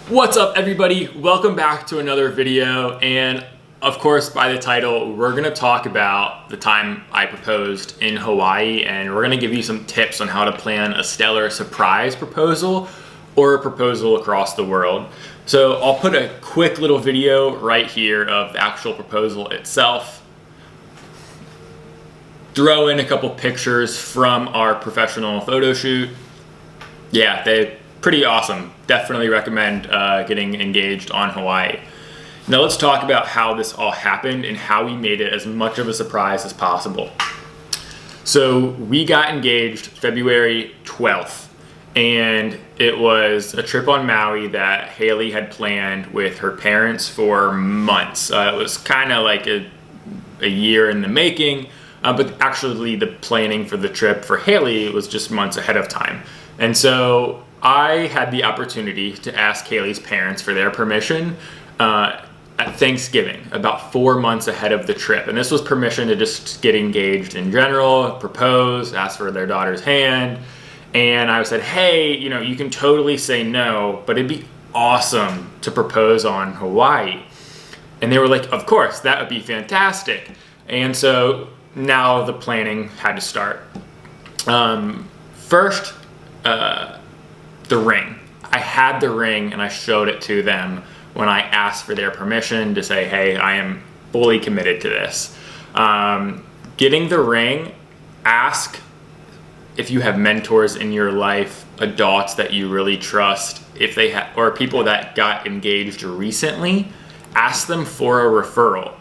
What's up, everybody? Welcome back to another video, and of course by the title we're going to talk about the time I proposed in Hawaii, and we're going to give you some tips on how to plan a stellar surprise proposal or a proposal across the world. So I'll put a quick little video right here of the actual proposal itself, throw in a couple pictures from our professional photo shoot. Yeah, they're pretty awesome. Definitely recommend getting engaged on Hawaii. Now let's talk about how this all happened and how we made it as much of a surprise as possible. So we got engaged February 12th, and it was a trip on Maui that Haley had planned with her parents for months. It was kind of like a year in the making, but actually the planning for the trip for Haley was just months ahead of time. And so I had the opportunity to ask Haley's parents for their permission at Thanksgiving, about 4 months ahead of the trip. And this was permission to just get engaged in general, propose, ask for their daughter's hand. And I said, hey, you can totally say no, but it'd be awesome to propose on Hawaii. And they were like, of course, that would be fantastic. And so now the planning had to start. First, the ring. I had the ring and I showed it to them when I asked for their permission to say, hey, I am fully committed to this. Getting the ring, ask if you have mentors in your life, adults that you really trust, if they have, or people that got engaged recently, ask them for a referral.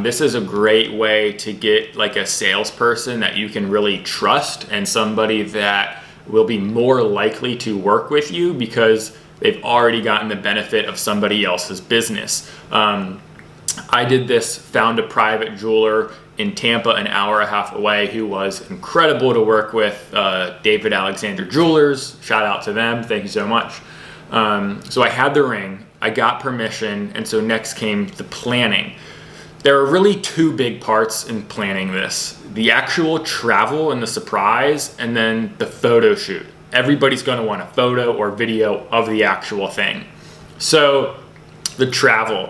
This is a great way to get like a salesperson that you can really trust and somebody that will be more likely to work with you because they've already gotten the benefit of somebody else's business. I did this, found a private jeweler in Tampa, an hour and a half away, who was incredible to work with, David Alexander Jewelers. Shout out to them. Thank you so much. So I had the ring, I got permission, and so next came the planning. There are really two big parts in planning this: the actual travel and the surprise, and then the photo shoot. Everybody's going to want a photo or video of the actual thing. So the travel.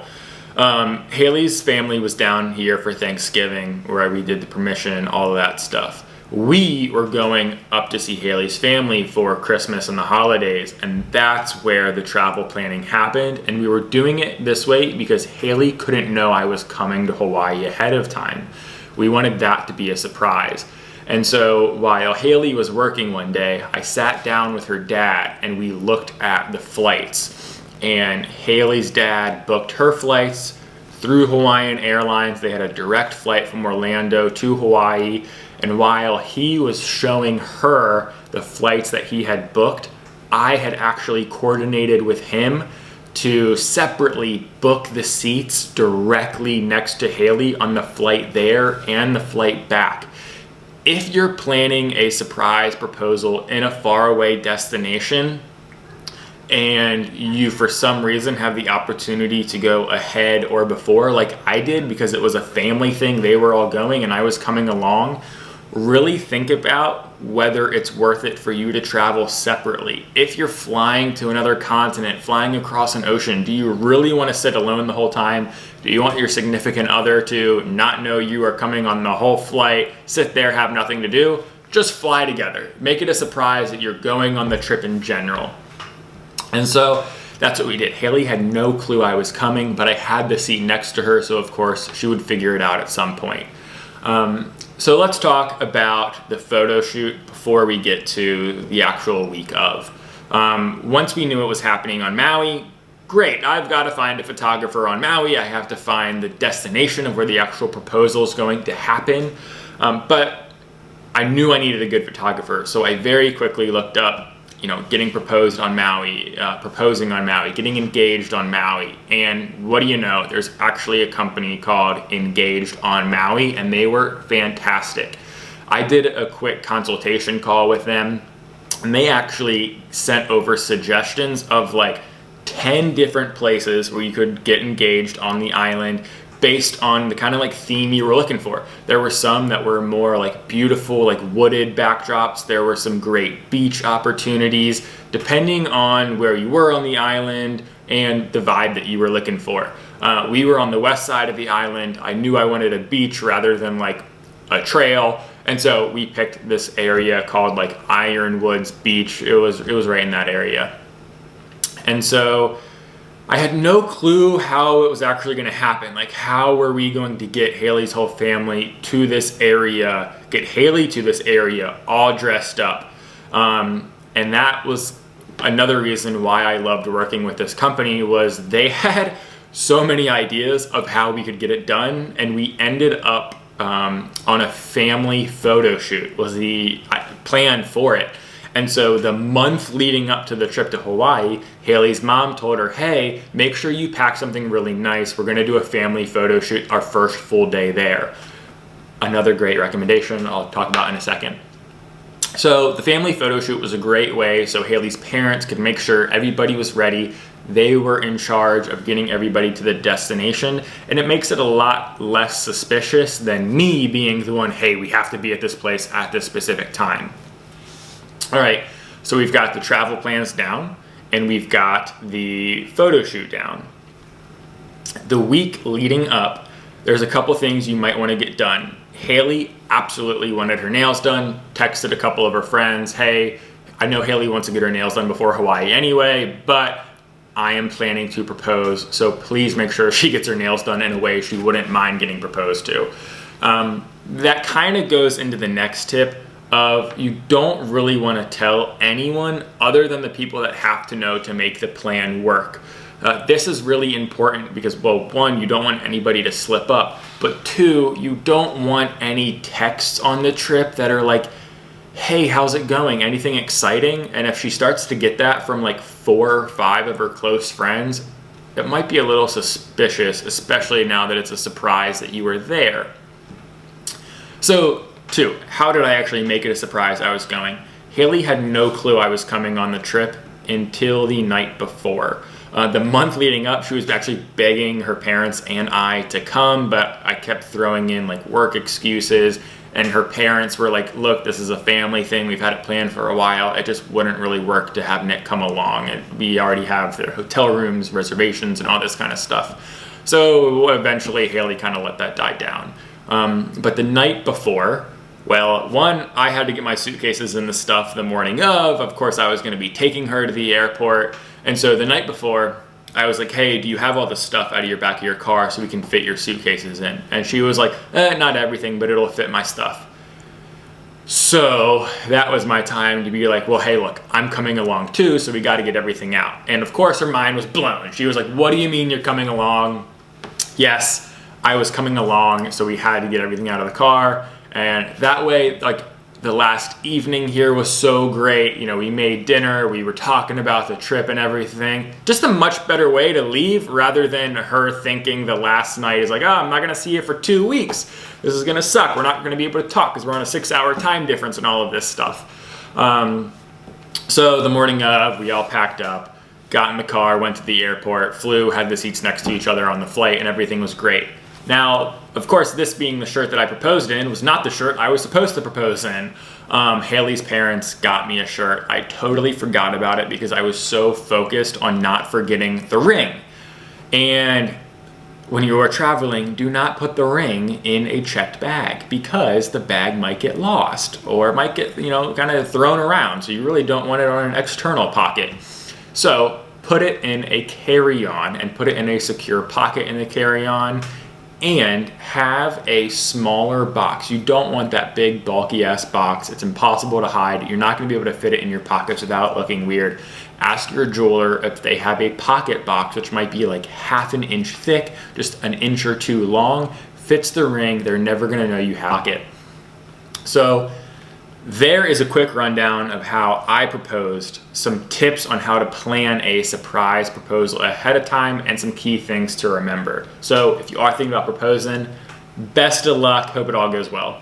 Haley's family was down here for Thanksgiving, where we did the permission and all of that stuff. We were going up to see Haley's family for Christmas and the holidays, and that's where the travel planning happened. And we were doing it this way because Haley couldn't know I was coming to Hawaii ahead of time. We wanted that to be a surprise. And so while Haley was working one day, I sat down with her dad and we looked at the flights. And Haley's dad booked her flights through Hawaiian Airlines. They had a direct flight from Orlando to Hawaii. And while he was showing her the flights that he had booked, I had actually coordinated with him to separately book the seats directly next to Haley on the flight there and the flight back. If you're planning a surprise proposal in a faraway destination and you for some reason have the opportunity to go ahead or before, like I did because it was a family thing, they were all going and I was coming along, really think about whether it's worth it for you to travel separately. If you're flying to another continent, flying across an ocean, do you really want to sit alone the whole time? Do you want your significant other to not know you are coming on the whole flight, sit there, have nothing to do? Just fly together. Make it a surprise that you're going on the trip in general. And so that's what we did. Haley had no clue I was coming, but I had the seat next to her, so of course she would figure it out at some point. So let's talk about the photo shoot before we get to the actual week of. Once we knew it was happening on Maui, great, I've got to find a photographer on Maui. I have to find the destination of where the actual proposal is going to happen. But I knew I needed a good photographer, so I very quickly looked up getting proposed on Maui, proposing on Maui, getting engaged on Maui. And what do you know? There's actually a company called Engaged on Maui, and they were fantastic. I did a quick consultation call with them, and they actually sent over suggestions of like 10 different places where you could get engaged on the island, based on the kind of like theme you were looking for. There were some that were more like beautiful, like wooded backdrops. There were some great beach opportunities, depending on where you were on the island and the vibe that you were looking for. We were on the west side of the island. I knew I wanted a beach rather than like a trail. And so we picked this area called like Ironwoods Beach. It was right in that area. And so I had no clue how it was actually going to happen. Like, how were we going to get Haley's whole family to this area, get Haley to this area all dressed up? And that was another reason why I loved working with this company, was they had so many ideas of how we could get it done. And we ended up on a family photo shoot was the plan for it. And so the month leading up to the trip to Hawaii, Haley's mom told her, hey, make sure you pack something really nice. We're gonna do a family photo shoot our first full day there. Another great recommendation I'll talk about in a second. So the family photo shoot was a great way so Haley's parents could make sure everybody was ready. They were in charge of getting everybody to the destination, and it makes it a lot less suspicious than me being the one, hey, we have to be at this place at this specific time. All right, so we've got the travel plans down and we've got the photo shoot down. The week leading up, there's a couple things you might want to get done. Haley absolutely wanted her nails done, texted a couple of her friends, hey, I know Haley wants to get her nails done before Hawaii anyway, but I am planning to propose, so please make sure she gets her nails done in a way she wouldn't mind getting proposed to. That kind of goes into the next tip of you don't really want to tell anyone other than the people that have to know to make the plan work. This is really important because, well, one, you don't want anybody to slip up, but two, you don't want any texts on the trip that are like, hey, how's it going? Anything exciting? And if she starts to get that from like 4 or 5 of her close friends, it might be a little suspicious, especially now that it's a surprise that you were there. So, 2, how did I actually make it a surprise I was going? Haley had no clue I was coming on the trip until the night before. The month leading up, she was actually begging her parents and I to come, but I kept throwing in like work excuses, and her parents were like, look, this is a family thing. We've had it planned for a while. It just wouldn't really work to have Nick come along. And we already have their hotel rooms, reservations, and all this kind of stuff. So eventually Haley kind of let that die down. But the night before, well, one, I had to get my suitcases and the stuff the morning of. Of course, I was going to be taking her to the airport. And so the night before, I was like, hey, do you have all the stuff out of your back of your car so we can fit your suitcases in? And she was like, not everything, but it'll fit my stuff. So that was my time to be like, well, hey, look, I'm coming along too, so we got to get everything out. And of course, her mind was blown. She was like, what do you mean you're coming along? Yes, I was coming along, so we had to get everything out of the car. And that way, like, the last evening here was so great. You know, we made dinner, we were talking about the trip and everything. Just a much better way to leave rather than her thinking the last night is like, oh, I'm not gonna see you for 2 weeks. This is gonna suck. We're not gonna be able to talk because we're on a 6-hour time difference and all of this stuff. So the morning of, we all packed up, got in the car, went to the airport, flew, had the seats next to each other on the flight, and everything was great. Now, of course, this being the shirt that I proposed in was not the shirt I was supposed to propose in. Haley's parents got me a shirt. I totally forgot about it because I was so focused on not forgetting the ring. And when you are traveling, do not put the ring in a checked bag because the bag might get lost or it might get, kind of thrown around. So you really don't want it on an external pocket. So put it in a carry-on and put it in a secure pocket in the carry-on. And have a smaller box. You don't want that big bulky ass box. It's impossible to hide. You're not gonna be able to fit it in your pockets without looking weird. Ask your jeweler if they have a pocket box, which might be like 1/2 inch thick, just 1 inch or 2 long, fits the ring. They're never gonna know you have it. So there is a quick rundown of how I proposed, some tips on how to plan a surprise proposal ahead of time, and some key things to remember. So if you are thinking about proposing, best of luck. Hope it all goes well.